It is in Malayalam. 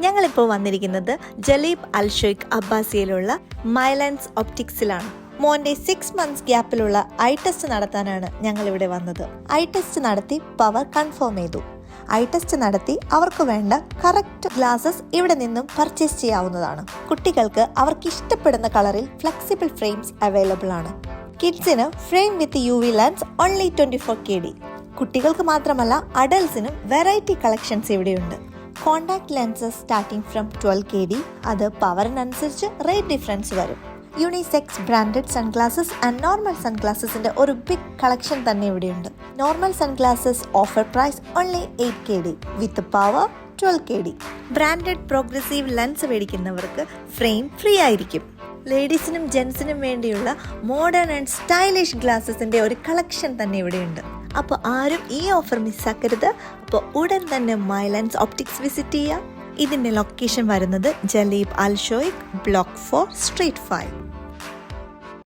ഞങ്ങളിപ്പോൾ വന്നിരിക്കുന്നത് ജലീബ് അൽഷോയ്ക്ക് അബ്ബാസിയിലുള്ള മൈലൻസ് ഒപ്റ്റിക്സിലാണ്. മോന്റെ 6 months ഗ്യാപ്പിലുള്ള ഐ ടെസ്റ്റ് നടത്താനാണ് ഞങ്ങൾ ഇവിടെ വന്നത്. ഐ ടെസ്റ്റ് നടത്തി പവർ കൺഫേം ചെയ്തു. ഐ ടെസ്റ്റ് നടത്തി അവർക്ക് വേണ്ട കറക്റ്റ് ഗ്ലാസസ് ഇവിടെ നിന്നും പർച്ചേസ് ചെയ്യാവുന്നതാണ്. കുട്ടികൾക്ക് അവർക്ക് ഇഷ്ടപ്പെടുന്ന കളറിൽ ഫ്ലെക്സിബിൾ ഫ്രെയിംസ് അവൈലബിൾ ആണ്. കിഡ്സിന് frame with UV lens only 24 KD. കുട്ടികൾക്ക് മാത്രമല്ല അഡൽസിനും വെറൈറ്റി കളക്ഷൻസ് ഇവിടെയുണ്ട്. Contact lenses starting from 12 KD. അത് പവറിനനുസരിച്ച് റേറ്റ് ഡിഫറൻസ് വരും. Unisex branded sunglasses and normal സൺഗ്ലാസസിന്റെ ഒരു ബിഗ് കളക്ഷൻ തന്നെ ഇവിടെയുണ്ട്. Normal sunglasses offer price only 8 KD with power 12 KD. Branded progressive lens മേടിക്കുന്നവർക്ക് ഫ്രെയിം ഫ്രീ ആയിരിക്കും. ലേഡീസിനും ജെൻസിനും വേണ്ടിയുള്ള മോഡേൺ ആൻഡ് സ്റ്റൈലിഷ് ഗ്ലാസസിന്റെ ഒരു കളക്ഷൻ തന്നെ ഇവിടെയുണ്ട്. അപ്പോൾ ആരും ഈ ഓഫർ മിസ്സാക്കരുത്. അപ്പോൾ ഉടൻ തന്നെ മൈലൻസ് ഒപ്റ്റിക്സ് വിസിറ്റ് ചെയ്യുക. ഇതിന്റെ ലൊക്കേഷൻ വരുന്നത് ജലീബ് അൽഷോയ്ക്ക് ബ്ലോക്ക് 4 സ്ട്രീറ്റ് 5.